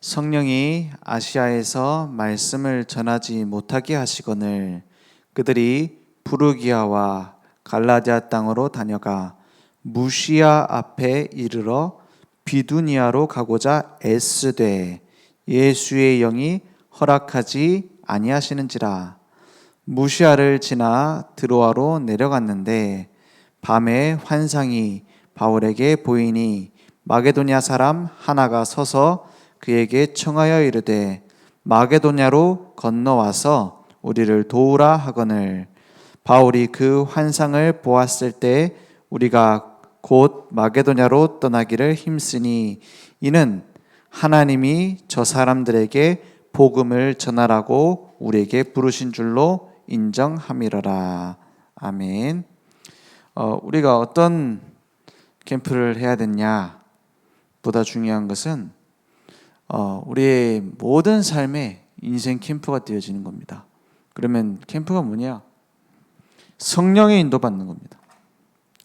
성령이 아시아에서 말씀을 전하지 못하게 하시거늘 그들이 부르기아와 갈라디아 땅으로 다녀가 무시아 앞에 이르러 비두니아로 가고자 애쓰되 예수의 영이 허락하지 아니하시는지라. 무시아를 지나 드로아로 내려갔는데 밤에 환상이 바울에게 보이니 마게도냐 사람 하나가 서서 그에게 청하여 이르되 마게도냐로 건너와서 우리를 도우라 하거늘 바울이 그 환상을 보았을 때 우리가 곧 마게도냐로 떠나기를 힘쓰니 이는 하나님이 저 사람들에게 복음을 전하라고 우리에게 부르신 줄로 인정함이러라. 아멘. 우리가 어떤 캠프를 해야 되냐 보다 중요한 것은 우리의 모든 삶의 인생 캠프가 되어지는 겁니다. 그러면 캠프가 뭐냐? 성령의 인도받는 겁니다.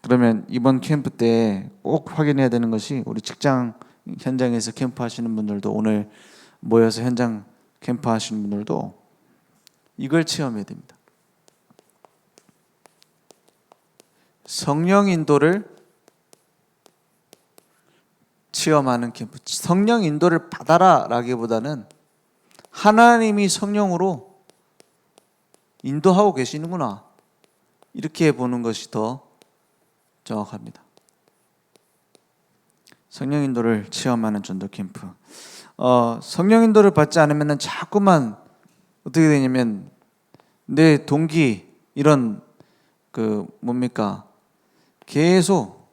그러면 이번 캠프 때 꼭 확인해야 되는 것이 우리 직장 현장에서 캠프 하시는 분들도 오늘 모여서 현장 캠프 하시는 분들도 이걸 체험해야 됩니다. 성령 인도를 체험하는 캠프. 성령 인도를 받아라 라기보다는 하나님이 성령으로 인도하고 계시는구나 이렇게 보는 것이 더 정확합니다. 성령 인도를 체험하는 전도 캠프. 성령 인도를 받지 않으면 자꾸만 어떻게 되냐면 내 동기 이런 계속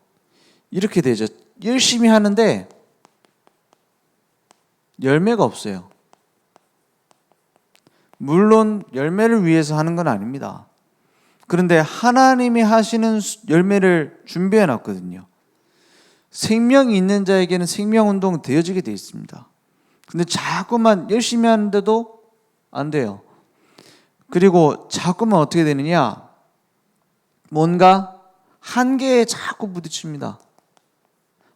이렇게 되죠. 열심히 하는데 열매가 없어요. 물론 열매를 위해서 하는 건 아닙니다. 그런데 하나님이 하시는 열매를 준비해 놨거든요. 생명이 있는 자에게는 생명운동 되어지게 되어 있습니다. 근데 자꾸만 열심히 하는데도 안 돼요. 그리고 자꾸만 어떻게 되느냐? 뭔가 한계에 자꾸 부딪힙니다.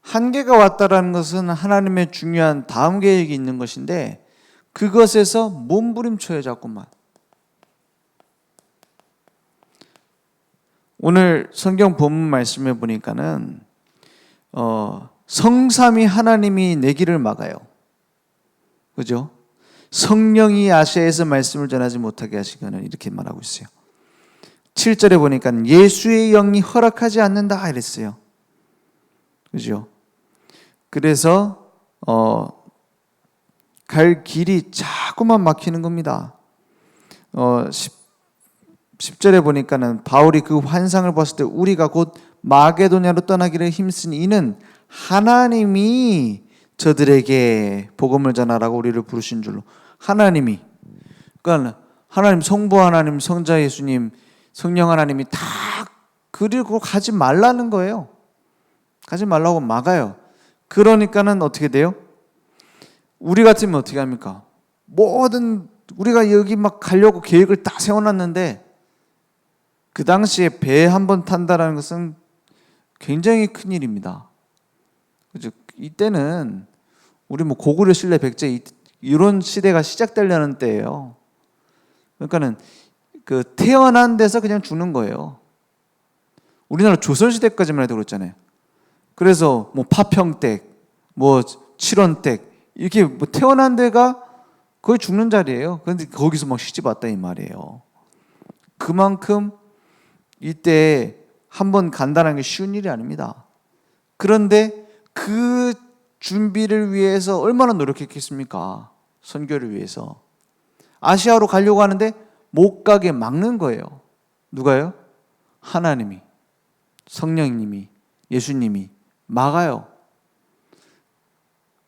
한계가 왔다라는 것은 하나님의 중요한 다음 계획이 있는 것인데 그것에서 몸부림쳐요 자꾸만. 오늘 성경 본문 말씀에 보니까는 성삼위 하나님이 내 길을 막아요. 그죠? 성령이 아시아에서 말씀을 전하지 못하게 하시거늘 이렇게 말하고 있어요. 7절에 보니까 예수의 영이 허락하지 않는다 이랬어요. 그죠? 그래서 갈 길이 자꾸만 막히는 겁니다. 10절에 보니까는 바울이 그 환상을 봤을 때 우리가 곧 마게도냐로 떠나기를 힘쓰니 이는 하나님이 저들에게 복음을 전하라고 우리를 부르신 줄로. 하나님이, 그러니까 하나님, 성부 하나님, 성자 예수님, 성령 하나님이 다 그리고 가지 말라는 거예요. 가지 말라고 막아요. 그러니까는 어떻게 돼요? 우리 같으면 어떻게 합니까? 우리가 여기 막 가려고 계획을 다 세워놨는데 그 당시에 배 한 번 탄다라는 것은 굉장히 큰 일입니다. 그죠? 이때는 우리 고구려 신라 백제 이런 시대가 시작되려는 때예요. 그러니까는 태어난 데서 그냥 죽는 거예요. 우리나라 조선시대까지만 해도 그렇잖아요. 그래서 파평댁, 칠원댁 이렇게 태어난 데가 거의 죽는 자리예요. 그런데 거기서 막 시집 왔다 이 말이에요. 그만큼 이때 한번 간다는 게 쉬운 일이 아닙니다. 그런데 그 준비를 위해서 얼마나 노력했겠습니까? 선교를 위해서. 아시아로 가려고 하는데 못 가게 막는 거예요. 누가요? 하나님이, 성령님이, 예수님이 막아요.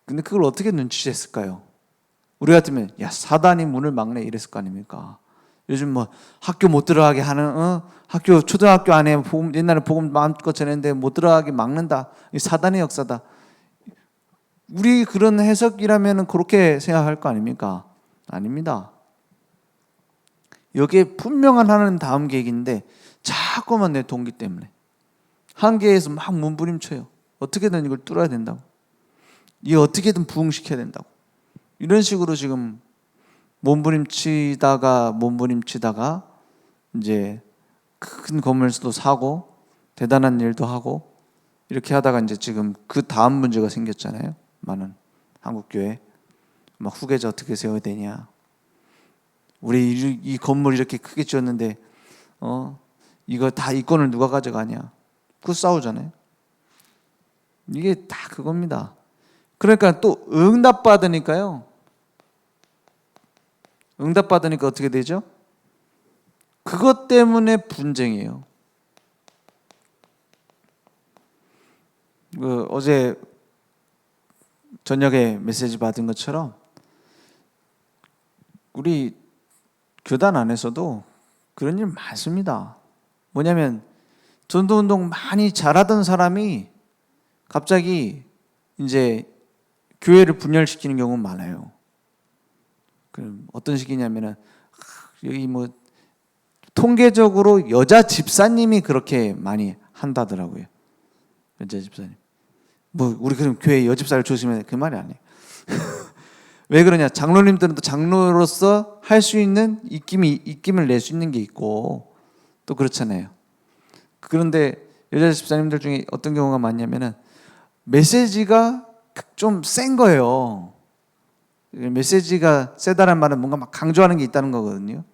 근데 그걸 어떻게 눈치챘을까요? 우리 같으면 사단이 문을 막네 이랬을 거 아닙니까? 요즘 학교 못 들어가게 하는 학교 초등학교 안에 옛날에 복음 마음껏 전했는데 못 들어가게 막는다. 사단의 역사다. 우리 그런 해석이라면 그렇게 생각할 거 아닙니까? 아닙니다. 여기에 분명한 하나님 다음 계획인데 자꾸만 내 동기 때문에 한계에서 막 몸부림쳐요. 어떻게든 이걸 뚫어야 된다고. 이게 어떻게든 부흥시켜야 된다고. 이런 식으로 지금 몸부림치다가 이제 큰 건물도 사고 대단한 일도 하고 이렇게 하다가 이제 지금 그 다음 문제가 생겼잖아요. 많은 한국 교회 막 후계자 어떻게 세워야 되냐. 우리 이 건물 이렇게 크게 지었는데 이거 다 이권을 누가 가져가냐. 그 싸우잖아요. 이게 다 그겁니다. 그러니까 또 응답받으니까 어떻게 되죠? 그것 때문에 분쟁이에요. 어제 저녁에 메시지 받은 것처럼 우리 교단 안에서도 그런 일 많습니다. 뭐냐면 전도운동 많이 잘하던 사람이 갑자기 이제 교회를 분열시키는 경우가 많아요. 어떤 식이냐면은 여기 뭐 통계적으로 여자 집사님이 그렇게 많이 한다더라고요. 여자 집사님. 뭐 우리 그럼 교회 여집사를 조심해 그 말이 아니에요. 왜 그러냐? 장로님들은 또 장로로서 할 수 있는 입김을 낼 수 있는 게 있고 또 그렇잖아요. 그런데 여자 집사님들 중에 어떤 경우가 많냐면은 메시지가 좀 센 거예요. 메시지가 세다는 말은 뭔가 막 강조하는 게 있다는 거거든요.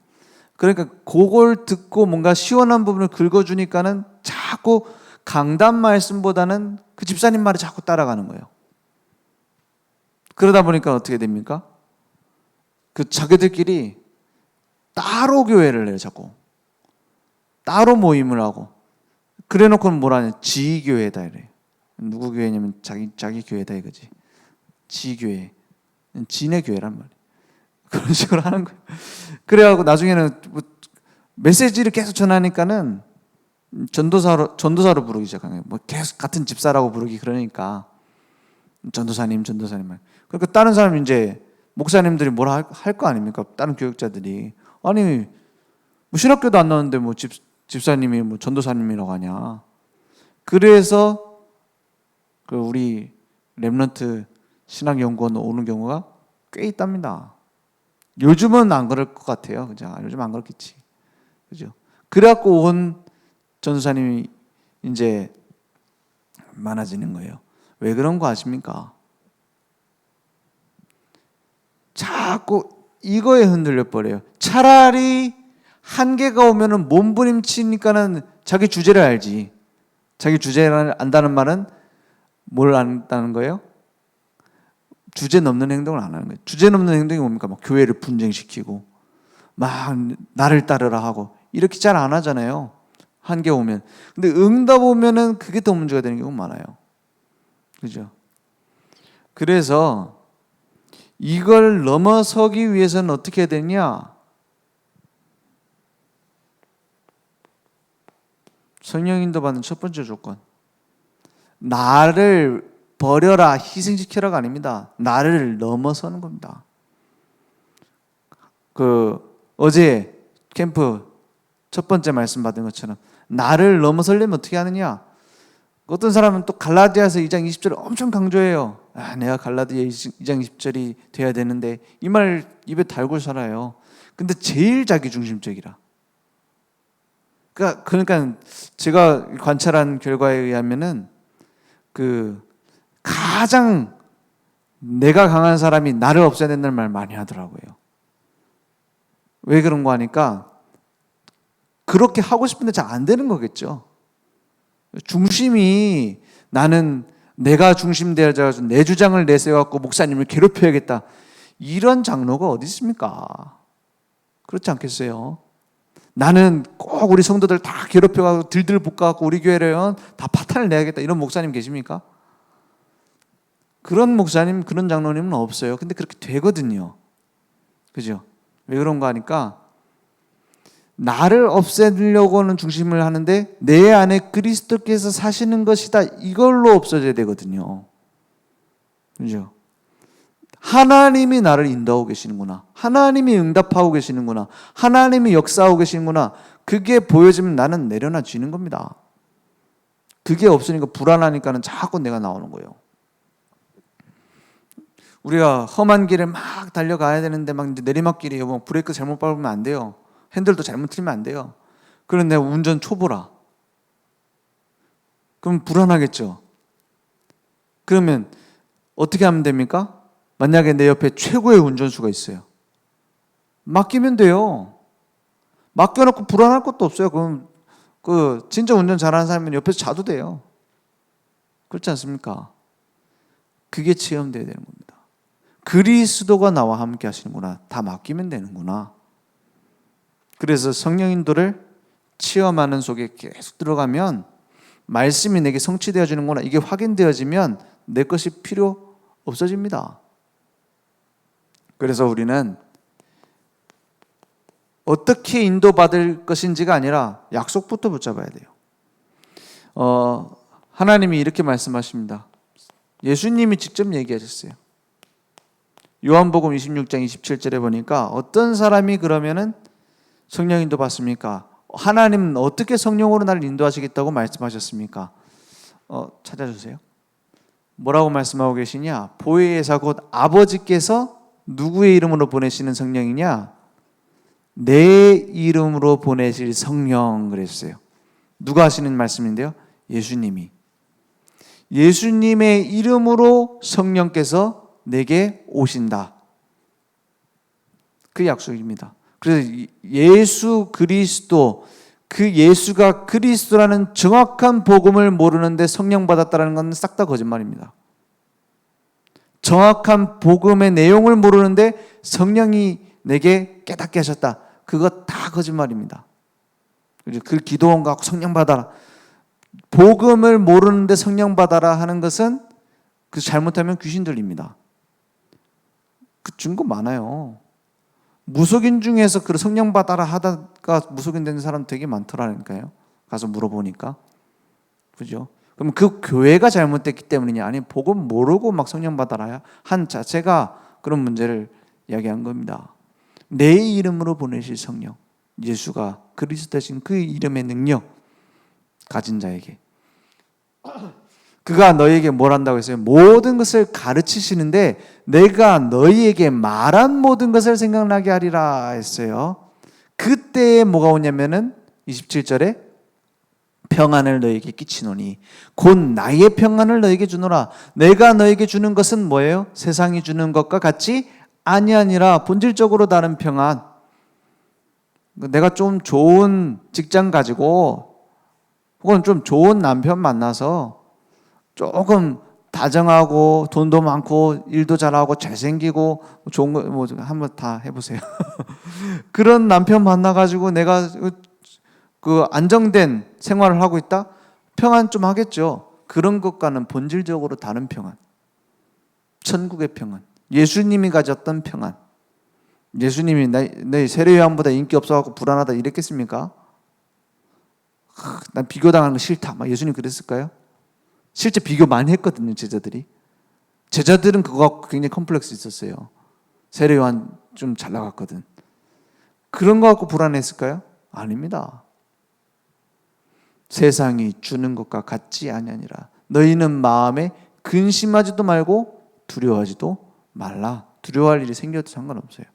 그러니까 그걸 듣고 뭔가 시원한 부분을 긁어주니까는 자꾸 강단 말씀보다는 그 집사님 말을 자꾸 따라가는 거예요. 그러다 보니까 어떻게 됩니까? 그 자기들끼리 따로 교회를 해요. 자꾸 따로 모임을 하고 그래 놓고는 뭐라냐, 지교회다 이래요. 누구 교회냐면 자기 교회다 이거지. 지교회, 지네 교회란 말이에요. 그런 식으로 하는 거예요. 그래갖고 나중에는 뭐 메시지를 계속 전하니까는 전도사로 부르기 시작한 거예요. 뭐 계속 같은 집사라고 부르기 그러니까 전도사님. 그러니까 다른 사람 이제 목사님들이 뭐라 할 거 아닙니까? 다른 교육자들이 아니 뭐 신학교도 안 나왔는데 뭐 집사님이 뭐 전도사님이라고 하냐. 그래서 그 우리 렘넌트 신학연구원 오는 경우가 꽤 있답니다. 요즘은 안 그럴 것 같아요. 그죠? 요즘 안 그렇겠지. 그죠? 그래갖고 온 전도사님이 이제 많아지는 거예요. 왜 그런 거 아십니까? 자꾸 이거에 흔들려 버려요. 차라리 한계가 오면은 몸부림치니까는 자기 주제를 알지. 자기 주제를 안다는 말은 뭘 안다는 거예요? 주제 넘는 행동을 안 하는 거예요. 주제 넘는 행동이 뭡니까? 막 교회를 분쟁시키고 막 나를 따르라 하고 이렇게 잘 안 하잖아요. 한계 오면. 근데 응답 오면은 그게 더 문제가 되는 경우가 많아요. 그죠? 그래서 이걸 넘어서기 위해서는 어떻게 해야 되냐? 성령 인도받는 첫 번째 조건. 나를 버려라, 희생시키라가 아닙니다. 나를 넘어서는 겁니다. 어제 캠프 첫 번째 말씀 받은 것처럼 나를 넘어서려면 어떻게 하느냐? 어떤 사람은 또 갈라디아서 2장 20절을 엄청 강조해요. 내가 갈라디아 2장 20절이 돼야 되는데 이 말 입에 달고 살아요. 근데 제일 자기중심적이라. 그러니까 제가 관찰한 결과에 의하면은 가장 내가 강한 사람이 나를 없애야 된다는 말 많이 하더라고요. 왜 그런 거 하니까 그렇게 하고 싶은데 잘 안 되는 거겠죠. 중심이 나는 내가 중심되어서 내 주장을 내세워갖고 목사님을 괴롭혀야겠다. 이런 장로가 어디 있습니까? 그렇지 않겠어요? 나는 꼭 우리 성도들 다 괴롭혀가고 들들 볶아갖고 우리 교회를 다 파탄을 내야겠다. 이런 목사님 계십니까? 그런 목사님, 그런 장로님은 없어요. 근데 그렇게 되거든요. 그죠? 왜 그런가 하니까 나를 없애려고는 중심을 하는데 내 안에 그리스도께서 사시는 것이다. 이걸로 없어져야 되거든요. 그죠? 하나님이 나를 인도하고 계시는구나. 하나님이 응답하고 계시는구나. 하나님이 역사하고 계시는구나. 그게 보여지면 나는 내려놔지는 겁니다. 그게 없으니까 불안하니까는 자꾸 내가 나오는 거예요. 우리가 험한 길을 막 달려가야 되는데 막 이제 내리막길이에요. 뭐 브레이크 잘못 밟으면 안 돼요. 핸들도 잘못 틀면 안 돼요. 그런데 운전 초보라. 그럼 불안하겠죠. 그러면 어떻게 하면 됩니까? 만약에 내 옆에 최고의 운전수가 있어요. 맡기면 돼요. 맡겨놓고 불안할 것도 없어요. 그럼 진짜 운전 잘하는 사람은 옆에서 자도 돼요. 그렇지 않습니까? 그게 체험되어야 되는 겁니다. 그리스도가 나와 함께 하시는구나. 다 맡기면 되는구나. 그래서 성령 인도를 체험하는 속에 계속 들어가면 말씀이 내게 성취되어지는구나. 이게 확인되어지면 내 것이 필요 없어집니다. 그래서 우리는 어떻게 인도받을 것인지가 아니라 약속부터 붙잡아야 돼요. 하나님이 이렇게 말씀하십니다. 예수님이 직접 얘기하셨어요. 요한복음 26장 27절에 보니까 어떤 사람이 그러면은 성령 인도 받습니까? 하나님은 어떻게 성령으로 나를 인도하시겠다고 말씀하셨습니까? 찾아주세요. 뭐라고 말씀하고 계시냐? 보혜사 곧 아버지께서 누구의 이름으로 보내시는 성령이냐? 내 이름으로 보내실 성령 그랬어요. 누가 하시는 말씀인데요? 예수님이. 예수님의 이름으로 성령께서 내게 오신다. 그 약속입니다. 그래서 예수 그리스도, 그 예수가 그리스도라는 정확한 복음을 모르는데 성령 받았다는 건 싹 다 거짓말입니다. 정확한 복음의 내용을 모르는데 성령이 내게 깨닫게 하셨다. 그거 다 거짓말입니다. 그 기도원과 성령 받아라. 복음을 모르는데 성령 받아라 하는 것은 그 잘못하면 귀신 들립니다. 그 증거 많아요. 무속인 중에서 그 성령 받아라 하다가 무속인 되는 사람 되게 많더라니까요. 가서 물어보니까. 그죠? 그럼 그 교회가 잘못됐기 때문이냐? 아니, 복음 모르고 막 성령 받아라 한 자체가 그런 문제를 이야기한 겁니다. 내 이름으로 보내실 성령, 예수가 그리스도 되신 그 이름의 능력 가진 자에게, 그가 너희에게 뭘 한다고 했어요? 모든 것을 가르치시는데 내가 너희에게 말한 모든 것을 생각나게 하리라 했어요. 그때에 뭐가 오냐면은 27절에 평안을 너희에게 끼치노니 곧 나의 평안을 너희에게 주노라. 내가 너희에게 주는 것은 뭐예요? 세상이 주는 것과 같이 아니하니라. 본질적으로 다른 평안. 내가 좀 좋은 직장 가지고 혹은 좀 좋은 남편 만나서 조금 다정하고 돈도 많고 일도 잘하고 잘생기고 좋은 거 뭐 한번 다 해보세요. 그런 남편 만나가지고 내가 그 안정된 생활을 하고 있다? 평안 좀 하겠죠. 그런 것과는 본질적으로 다른 평안. 천국의 평안. 예수님이 가졌던 평안. 예수님이 내 세례요한보다 인기 없어갖고 불안하다 이랬겠습니까? 난 비교당하는 거 싫다. 막 예수님 그랬을까요? 실제 비교 많이 했거든요, 제자들이. 제자들은 그거 굉장히 컴플렉스 있었어요. 세례요한 좀 잘 나갔거든. 그런 거 갖고 불안했을까요? 아닙니다. 세상이 주는 것과 같지 아니하니라. 너희는 마음에 근심하지도 말고 두려워하지도 말라. 두려워할 일이 생겨도 상관없어요.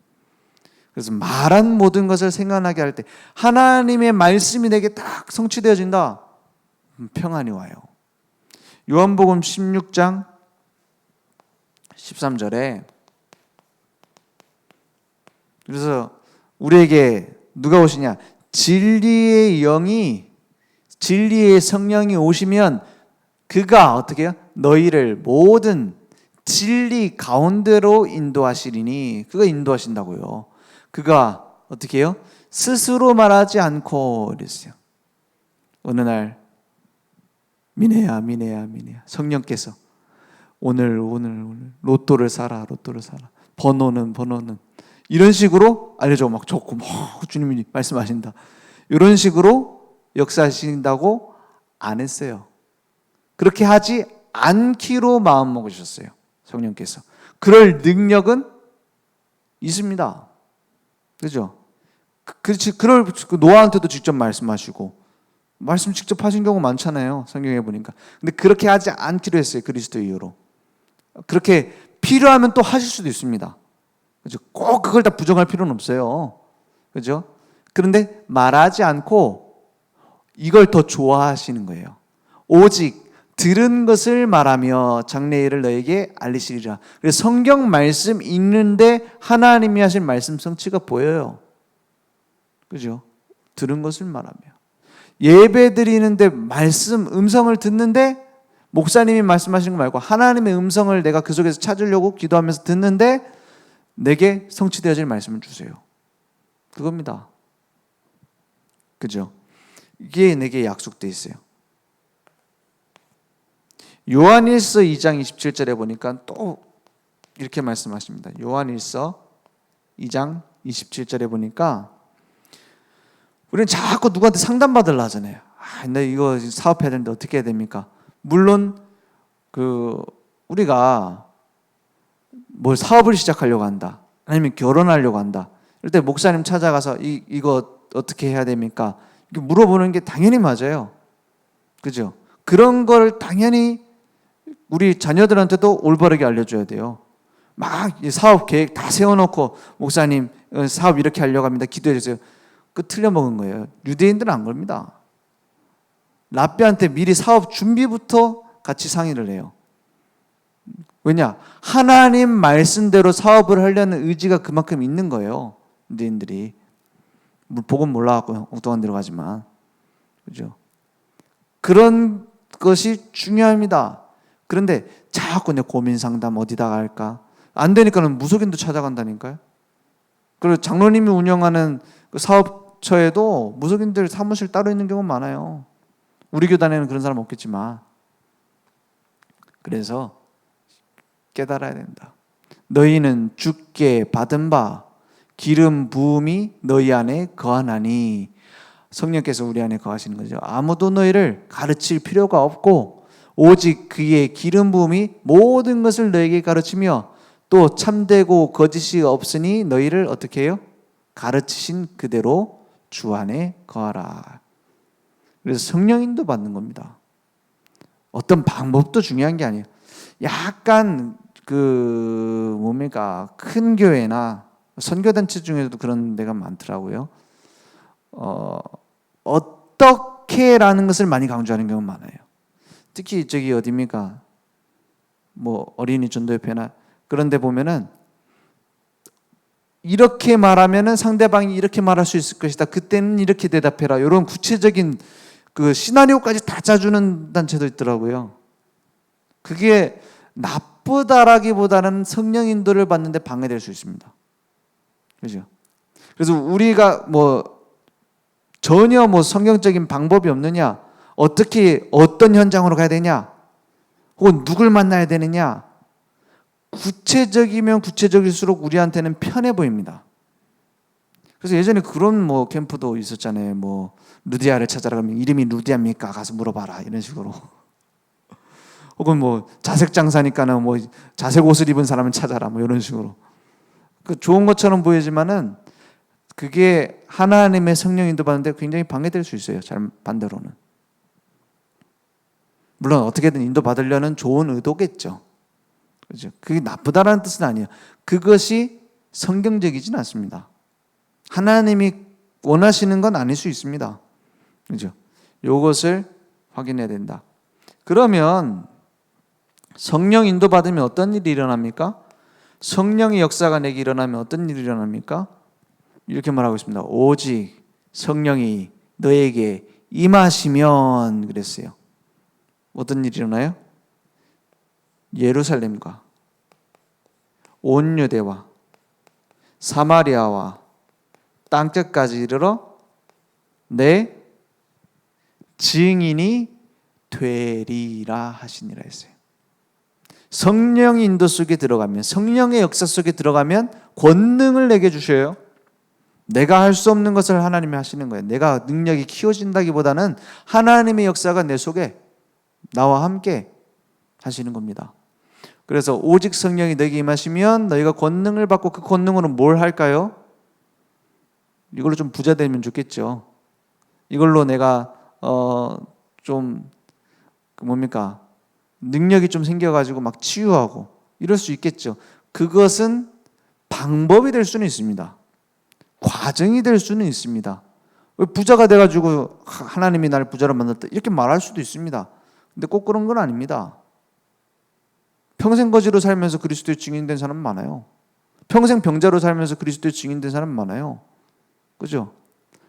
그래서 말한 모든 것을 생각나게 할 때 하나님의 말씀이 내게 딱 성취되어진다. 평안이 와요. 요한복음 16장 13절에 그래서 우리에게 누가 오시냐? 진리의 영이, 진리의 성령이 오시면 그가 어떻게 해요? 너희를 모든 진리 가운데로 인도하시리니. 그가 인도하신다고요. 그가 어떻게 해요? 스스로 말하지 않고 이랬어요. 어느 날 미네야 성령께서 오늘 로또를 사라. 번호는 이런 식으로 알려줘. 막 좋고 막 주님이 말씀하신다. 이런 식으로 역사하신다고 안 했어요. 그렇게 하지 않기로 마음 먹으셨어요. 성령께서. 그럴 능력은 있습니다. 그죠? 그렇지. 그럴 노아한테도 직접 말씀하시고 말씀 직접 하신 경우 많잖아요. 성경에 보니까. 근데 그렇게 하지 않기로 했어요. 그리스도 이후로. 그렇게 필요하면 또 하실 수도 있습니다. 그죠? 꼭 그걸 다 부정할 필요는 없어요. 그죠? 그런데 말하지 않고 이걸 더 좋아하시는 거예요. 오직 들은 것을 말하며 장래일을 너에게 알리시리라. 그래서 성경 말씀 읽는데 하나님이 하신 말씀 성취가 보여요. 그죠? 들은 것을 말하며. 예배 드리는데 말씀, 음성을 듣는데 목사님이 말씀하시는 거 말고 하나님의 음성을 내가 그 속에서 찾으려고 기도하면서 듣는데 내게 성취되어질 말씀을 주세요. 그겁니다. 그죠? 이게 내게 약속돼 있어요. 요한일서 2장 27절에 보니까 또 이렇게 말씀하십니다. 요한일서 2장 27절에 보니까 우리는 자꾸 누구한테 상담받으려 하잖아요. 나 이거 사업해야 되는데 어떻게 해야 됩니까? 물론 우리가 뭘 사업을 시작하려고 한다. 아니면 결혼하려고 한다. 이럴 때 목사님 찾아가서 이거 어떻게 해야 됩니까? 이렇게 물어보는 게 당연히 맞아요. 그죠? 그런 걸 당연히 우리 자녀들한테도 올바르게 알려줘야 돼요. 막 사업 계획 다 세워놓고 목사님 사업 이렇게 하려고 합니다. 기도해 주세요. 그 틀려먹은 거예요. 유대인들은 안 그럽니다. 랍비한테 미리 사업 준비부터 같이 상의를 해요. 왜냐? 하나님 말씀대로 사업을 하려는 의지가 그만큼 있는 거예요. 유대인들이. 복음 몰라갖고 엉뚱한 데로 가지만. 그죠? 그런 것이 중요합니다. 그런데 자꾸 내 고민 상담 어디다가 할까? 안 되니까는 무속인도 찾아간다니까요. 그리고 장로님이 운영하는 그 사업처에도 무속인들 사무실 따로 있는 경우가 많아요. 우리 교단에는 그런 사람 없겠지만. 그래서 깨달아야 된다. 너희는 주께 받은 바 기름 부음이 너희 안에 거하나니. 성령께서 우리 안에 거하시는 거죠. 아무도 너희를 가르칠 필요가 없고 오직 그의 기름 부음이 모든 것을 너에게 가르치며 또 참되고 거짓이 없으니 너희를 어떻게 해요? 가르치신 그대로 주 안에 거하라. 그래서 성령 인도 받는 겁니다. 어떤 방법도 중요한 게 아니에요. 약간 큰 교회나 선교단체 중에도 그런 데가 많더라고요. 어떻게라는 것을 많이 강조하는 경우가 많아요. 특히 저기 어디입니까? 뭐 어린이 전도협회나 그런 데 보면은 이렇게 말하면은 상대방이 이렇게 말할 수 있을 것이다. 그때는 이렇게 대답해라. 이런 구체적인 그 시나리오까지 다 짜주는 단체도 있더라고요. 그게 나쁘다라기보다는 성령 인도를 받는데 방해될 수 있습니다. 그죠? 그래서 우리가 전혀 성경적인 방법이 없느냐? 어떻게 어떤 현장으로 가야 되냐? 혹은 누굴 만나야 되느냐? 구체적이면 구체적일수록 우리한테는 편해 보입니다. 그래서 예전에 그런 캠프도 있었잖아요. 루디아를 찾아라 그러면 이름이 루디아입니까? 가서 물어봐라 이런 식으로. 혹은 자색 장사니까는 자색 옷을 입은 사람을 찾아라 이런 식으로. 그 좋은 것처럼 보이지만은 그게 하나님의 성령 인도 받는데 굉장히 방해될 수 있어요. 반대로는. 물론 어떻게든 인도 받으려는 좋은 의도겠죠. 그죠? 그게 나쁘다라는 뜻은 아니에요. 그것이 성경적이진 않습니다. 하나님이 원하시는 건 아닐 수 있습니다. 그죠? 이것을 확인해야 된다. 그러면 성령 인도 받으면 어떤 일이 일어납니까? 성령의 역사가 내게 일어나면 어떤 일이 일어납니까? 이렇게 말하고 있습니다. 오직 성령이 너에게 임하시면 그랬어요. 어떤 일이 일어나요? 예루살렘과 온 유대와 사마리아와 땅끝까지 이르러 내 증인이 되리라 하시니라 했어요. 성령의 인도 속에 들어가면, 성령의 역사 속에 들어가면 권능을 내게 주셔요. 내가 할 수 없는 것을 하나님이 하시는 거예요. 내가 능력이 키워진다기보다는 하나님의 역사가 내 속에 나와 함께 하시는 겁니다. 그래서 오직 성령이 너에게 임하시면 너희가 권능을 받고 그 권능으로 뭘 할까요? 이걸로 좀 부자 되면 좋겠죠. 이걸로 내가 좀 능력이 좀 생겨가지고 막 치유하고 이럴 수 있겠죠. 그것은 방법이 될 수는 있습니다. 과정이 될 수는 있습니다. 부자가 돼가지고 하나님이 나를 부자로 만들었다 이렇게 말할 수도 있습니다. 근데 꼭 그런 건 아닙니다. 평생 거지로 살면서 그리스도의 증인된 사람 많아요. 평생 병자로 살면서 그리스도의 증인된 사람 많아요. 그죠?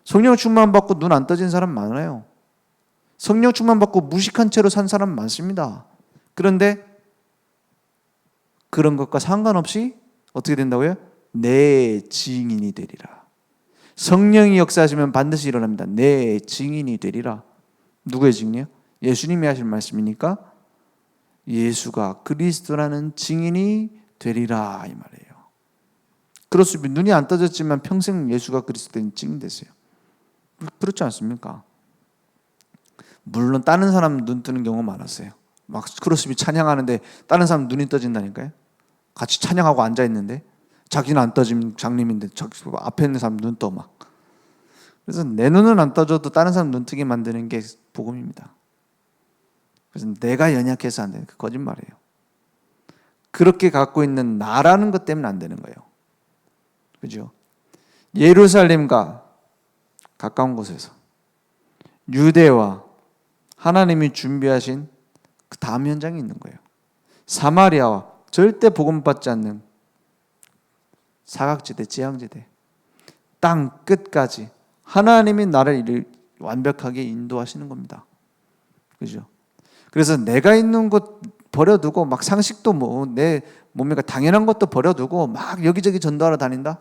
성령 충만 받고 눈 안 떠진 사람 많아요. 성령 충만 받고 무식한 채로 산 사람 많습니다. 그런데 그런 것과 상관없이 어떻게 된다고요? 내 증인이 되리라. 성령이 역사하시면 반드시 일어납니다. 내 증인이 되리라. 누구의 증인이요? 예수님이 하신 말씀이니까 예수가 그리스도라는 증인이 되리라 이 말이에요. 그렇습니다. 눈이 안 떠졌지만 평생 예수가 그리스도인 증인 됐어요. 그렇지 않습니까? 물론 다른 사람 눈 뜨는 경우가 많았어요. 막 크로스비 찬양하는데 다른 사람 눈이 떠진다니까요. 같이 찬양하고 앉아 있는데 자기는 안 떠지면 장님인데 앞에 있는 사람 눈 떠 막. 그래서 내 눈은 안 떠져도 다른 사람 눈 뜨게 만드는 게 복음입니다. 그래서 내가 연약해서 안 되는 그 거짓말이에요. 그렇게 갖고 있는 나라는 것 때문에 안 되는 거예요. 그죠? 예루살렘과 가까운 곳에서 유대와 하나님이 준비하신 그 다음 현장이 있는 거예요. 사마리아와 절대 복음받지 않는 사각지대, 지향지대, 땅 끝까지 하나님이 나를 완벽하게 인도하시는 겁니다. 그죠? 그래서 내가 있는 곳 버려두고 막 상식도 뭐 내 몸에 당연한 것도 버려두고 막 여기저기 전도하러 다닌다?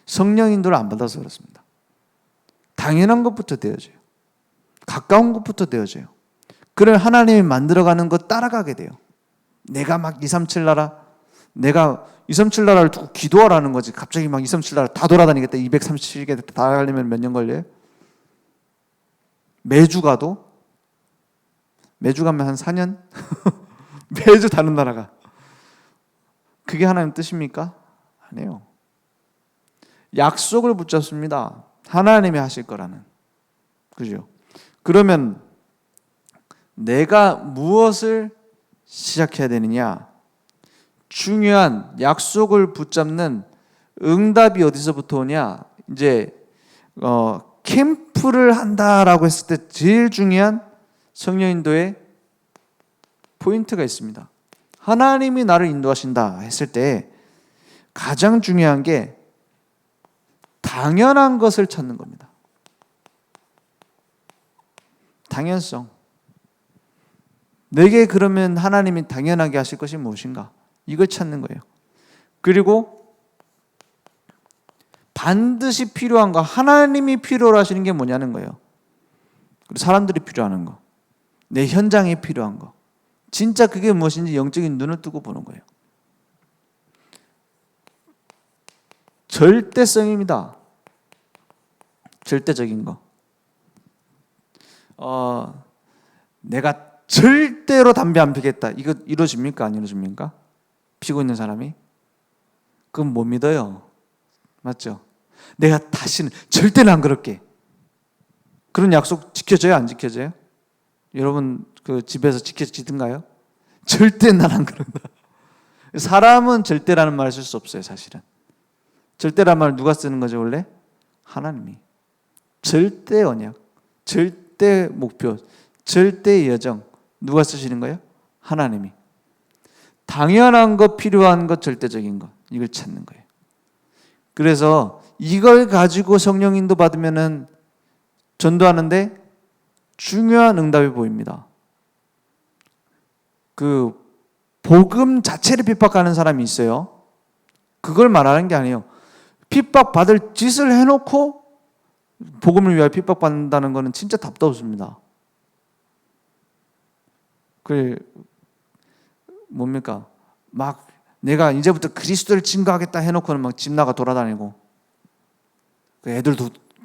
성령 인도를 안 받아서 그렇습니다. 당연한 것부터 되어져요. 가까운 것부터 되어져요. 그걸 하나님이 만들어가는 것 따라가게 돼요. 내가 막 237 나라, 내가 237 나라를 두고 기도하라는 거지. 갑자기 막 237 나라 다 돌아다니겠다. 237개 다 가려면 몇 년 걸려요? 매주 가도? 매주 가면 한 4년? 매주 다른 나라가. 그게 하나님 뜻입니까? 아니에요. 약속을 붙잡습니다. 하나님이 하실 거라는. 그죠? 그러면 내가 무엇을 시작해야 되느냐? 중요한 약속을 붙잡는 응답이 어디서부터 오냐? 이제 캠프를 한다라고 했을 때 제일 중요한 성령 인도의 포인트가 있습니다. 하나님이 나를 인도하신다 했을 때 가장 중요한 게 당연한 것을 찾는 겁니다. 당연성. 내게 그러면 하나님이 당연하게 하실 것이 무엇인가? 이걸 찾는 거예요. 그리고 반드시 필요한 거, 하나님이 필요로 하시는 게 뭐냐는 거예요. 사람들이 필요하는 거, 내 현장에 필요한 거, 진짜 그게 무엇인지 영적인 눈을 뜨고 보는 거예요. 절대성입니다. 절대적인 거. 내가 절대로 담배 안 피겠다. 이거 이루어집니까? 안 이루어집니까? 피고 있는 사람이? 그건 못 믿어요. 맞죠? 내가 다시는 절대는 안 그럴게. 그런 약속 지켜져요? 안 지켜져요? 여러분 그 집에서 지켜지던가요? 절대 난 안 그런다. 사람은 절대라는 말을 쓸 수 없어요. 사실은. 절대라는 말을 누가 쓰는 거죠 원래? 하나님이. 절대 언약, 절대 목표, 절대 여정 누가 쓰시는 거예요? 하나님이. 당연한 것, 필요한 것, 절대적인 것 이걸 찾는 거예요. 그래서 이걸 가지고 성령 인도 받으면은 전도하는데 중요한 응답이 보입니다. 그 복음 자체를 핍박하는 사람이 있어요. 그걸 말하는 게 아니에요. 핍박받을 짓을 해놓고 복음을 위하여 핍박받는다는 것은 진짜 답도 없습니다. 그 뭡니까? 막 내가 이제부터 그리스도를 증거하겠다 해놓고는 막 집 나가 돌아다니고 그 애들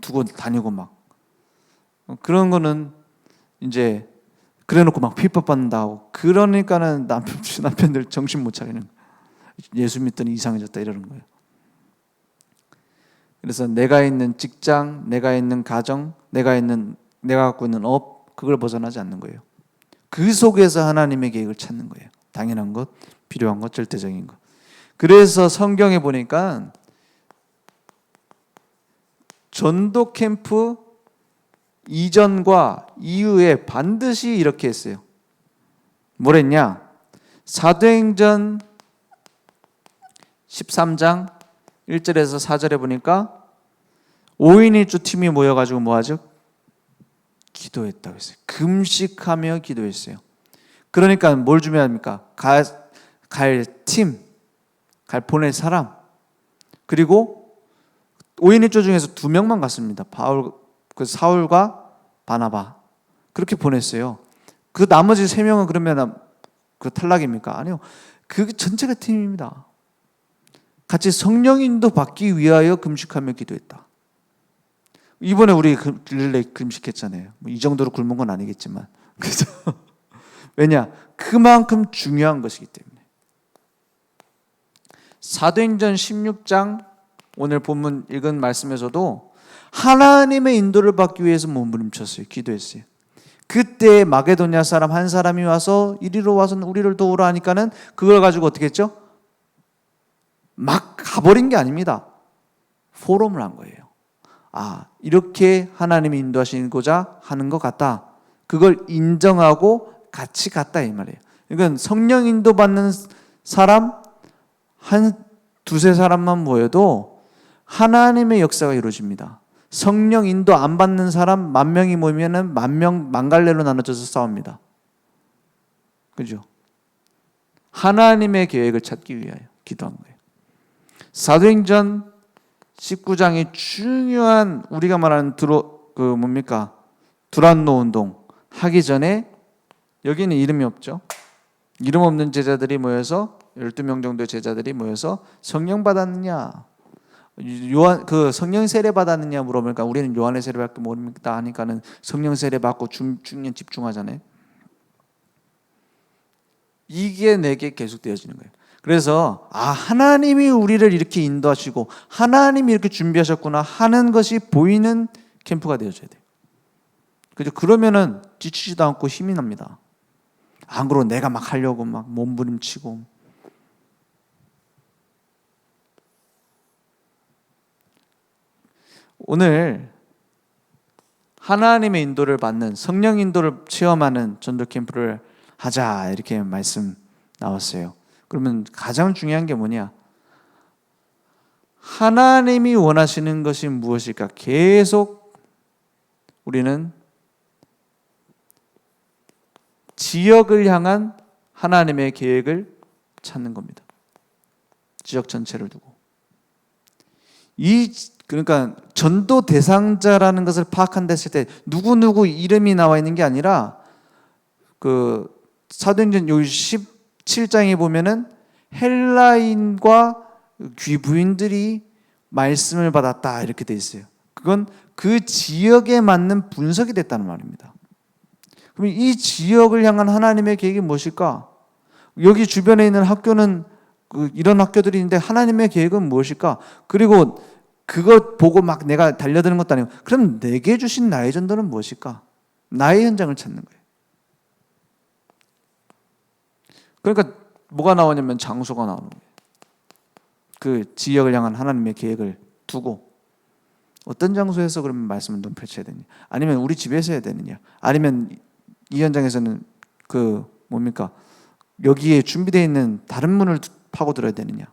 두고 다니고 막 그런 거는 이제 그래놓고 막 핍박받는다고 그러니까는 남편들 정신 못 차리는 예수 믿더니 이상해졌다 이러는 거예요. 그래서 내가 있는 직장, 내가 있는 가정, 내가 갖고 있는 업 그걸 벗어나지 않는 거예요. 그 속에서 하나님의 계획을 찾는 거예요. 당연한 것, 필요한 것, 절대적인 것. 그래서 성경에 보니까 전도 캠프 이전과 이후에 반드시 이렇게 했어요. 뭐랬냐? 사도행전 13장 1절에서 4절에 보니까 5인 1조 팀이 모여가지고 뭐하죠? 기도했다고 했어요. 금식하며 기도했어요. 그러니까 뭘 준비합니까? 갈 팀, 보낼 사람, 그리고 5인 1조 중에서 2명만 갔습니다. 사울과 바나바. 그렇게 보냈어요. 그 나머지 3명은 그러면 그 탈락입니까? 아니요. 그 전체가 팀입니다. 같이 성령 인도 받기 위하여 금식하며 기도했다. 이번에 우리 릴레이 금식했잖아요. 이 정도로 굶은 건 아니겠지만. 그래서 왜냐? 그만큼 중요한 것이기 때문에. 사도행전 16장 오늘 본문 읽은 말씀에서도 하나님의 인도를 받기 위해서 몸부림쳤어요. 기도했어요. 그때 마게도냐 사람 한 사람이 와서 이리로 와서 우리를 도우라 하니까는 그걸 가지고 어떻게 했죠? 막 가버린 게 아닙니다. 포럼을 한 거예요. 이렇게 하나님이 인도하시고자 하는 것 같다. 그걸 인정하고 같이 갔다 이 말이에요. 이건 성령 인도받는 사람 한 두세 사람만 모여도 하나님의 역사가 이루어집니다. 성령 인도 안 받는 사람 10,000명이 모이면은 10,000명 만갈래로 나눠져서 싸웁니다. 그죠? 하나님의 계획을 찾기 위하여 기도한 거예요. 사도행전 19장이 중요한 우리가 말하는 두란노 운동 하기 전에 여기는 이름이 없죠. 이름 없는 제자들이 모여서 12명 정도의 제자들이 모여서 성령 받았느냐? 성령 세례 받았느냐 물어보니까 우리는 요한의 세례밖에 모릅니다 하니까는 성령 세례 받고 중년 집중하잖아요. 이게 내게 계속 되어지는 거예요. 그래서 하나님이 우리를 이렇게 인도하시고 하나님이 이렇게 준비하셨구나 하는 것이 보이는 캠프가 되어져야 돼요. 그죠? 그러면은 지치지도 않고 힘이 납니다. 안 그러고 내가 막 하려고 막 몸부림치고. 오늘 하나님의 인도를 받는 성령 인도를 체험하는 전도 캠프를 하자 이렇게 말씀 나왔어요. 그러면 가장 중요한 게 뭐냐? 하나님이 원하시는 것이 무엇일까? 계속 우리는 지역을 향한 하나님의 계획을 찾는 겁니다. 지역 전체를 두고. 그러니까 전도 대상자라는 것을 파악한다 했을 때 누구누구 이름이 나와 있는 게 아니라 사도행전 17장에 보면은 헬라인과 귀부인들이 말씀을 받았다 이렇게 돼 있어요. 그건 그 지역에 맞는 분석이 됐다는 말입니다. 그럼 이 지역을 향한 하나님의 계획이 무엇일까? 여기 주변에 있는 학교는 이런 학교들이 있는데 하나님의 계획은 무엇일까? 그리고 그것 보고 막 내가 달려드는 것도 아니고 그럼 내게 주신 나의 전도는 무엇일까? 나의 현장을 찾는 거예요. 그러니까 뭐가 나오냐면 장소가 나오는 거예요. 그 지역을 향한 하나님의 계획을 두고 어떤 장소에서 그러면 말씀을 좀 펼쳐야 되느냐? 아니면 우리 집에서 해야 되느냐? 아니면 이 현장에서는 여기에 준비되어 있는 다른 문을 파고들어야 되느냐?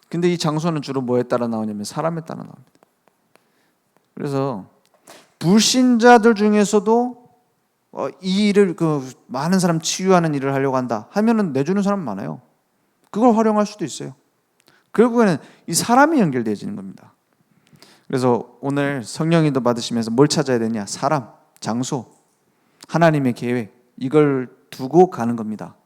근데 이 장소는 주로 뭐에 따라 나오냐면 사람에 따라 나옵니다. 그래서 불신자들 중에서도 이 일을 많은 사람 치유하는 일을 하려고 한다 하면은 내주는 사람 많아요. 그걸 활용할 수도 있어요. 결국에는 이 사람이 연결되어지는 겁니다. 그래서 오늘 성령인도 받으시면서 뭘 찾아야 되냐? 사람, 장소, 하나님의 계획 이걸 두고 가는 겁니다.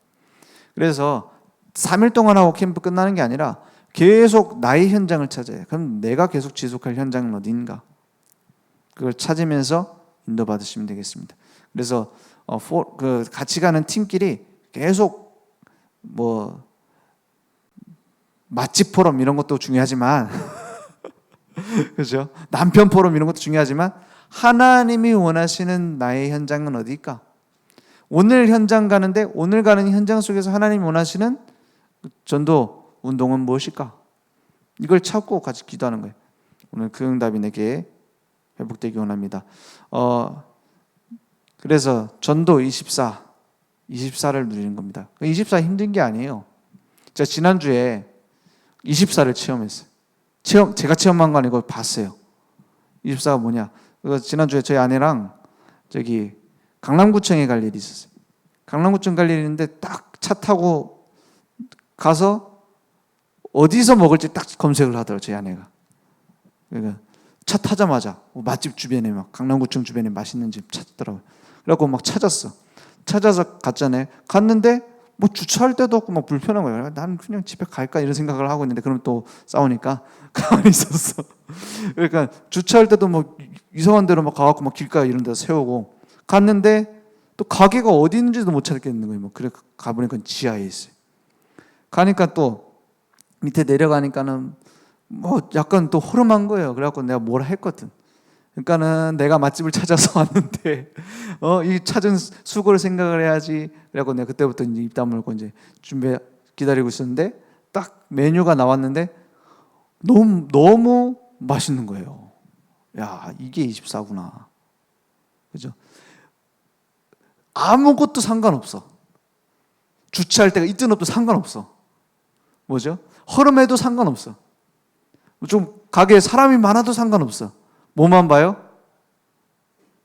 그래서 3일 동안 하고 캠프 끝나는 게 아니라 계속 나의 현장을 찾아요. 그럼 내가 계속 지속할 현장은 어디인가? 그걸 찾으면서 인도받으시면 되겠습니다. 그래서 같이 가는 팀끼리 계속 맛집 포럼 이런 것도 중요하지만 그렇죠? 남편 포럼 이런 것도 중요하지만 하나님이 원하시는 나의 현장은 어디일까? 오늘 현장 가는데 오늘 가는 현장 속에서 하나님이 원하시는 전도 운동은 무엇일까? 이걸 찾고 같이 기도하는 거예요. 오늘 그 응답이 내게 회복되기 원합니다. 그래서 전도 24를 누리는 겁니다. 24 힘든 게 아니에요. 제가 지난주에 24를 체험했어요. 제가 체험한 거 아니고 봤어요. 24가 뭐냐? 지난주에 저희 아내랑 저기 강남구청에 갈 일이 있었어요. 강남구청 갈 일이 있는데 딱 차 타고 가서 어디서 먹을지 딱 검색을 하더라고요, 저희 아내가. 그러니까 차 타자마자 맛집 주변에 막 강남구청 주변에 맛있는 집 찾더라고요. 그래갖고 막 찾아서 갔잖아요. 갔는데 뭐 주차할 데도 없고 막 불편한 거예요. 나는 그냥 집에 갈까 이런 생각을 하고 있는데 그럼 또 싸우니까 가만히 있었어. 그러니까 주차할 때도 뭐 이상한 데로 막 가갖고 막 길가 이런 데서 세우고 갔는데 또 가게가 어디 있는지도 못 찾겠는 거예요. 뭐 그래 가보니까 지하에 있어요. 가니까 또 밑에 내려가니까는 뭐 약간 또 허름한 거예요. 그래갖고 내가 뭐라 했거든. 그러니까는 내가 맛집을 찾아서 왔는데 이 찾은 수고를 생각을 해야지. 그래갖고 내가 그때부터 이제 입 다물고 이제 기다리고 있었는데 딱 메뉴가 나왔는데 너무 맛있는 거예요. 야, 이게 24구나. 그죠? 아무것도 상관없어. 주차할 때가 있든 없든 상관없어. 뭐죠? 허름해도 상관없어. 좀 가게에 사람이 많아도 상관없어. 뭐만 봐요?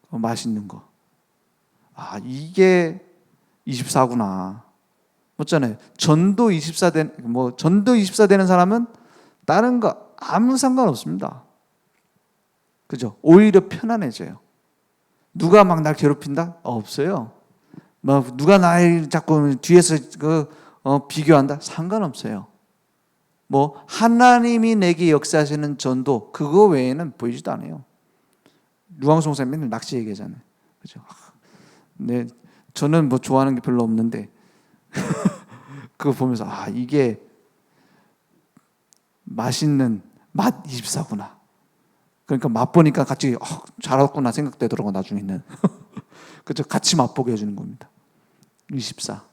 맛있는 거. 아, 이게 24구나. 맞잖아요. 전도 24 되는 사람은 다른 거 아무 상관없습니다. 그죠? 오히려 편안해져요. 누가 막 날 괴롭힌다? 없어요. 뭐 누가 날 자꾸 뒤에서 비교한다? 상관없어요. 뭐 하나님이 내게 역사하시는 전도 그거 외에는 보이지도 않아요. 루앙송 선생님 맨날 낚시 얘기하잖아요. 그죠? 네, 저는 뭐 좋아하는 게 별로 없는데 그거 보면서 이게 맛있는 맛 24구나. 그러니까 맛보니까 같이 잘했구나 생각되더라고 나중에는. 그죠? 같이 맛보게 해주는 겁니다. 24.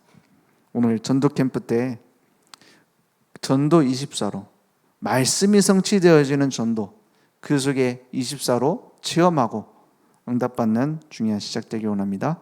오늘 전도 캠프 때 전도 24로 말씀이 성취되어지는 전도 그 속에 24로 체험하고 응답받는 중요한 시작되기 원합니다.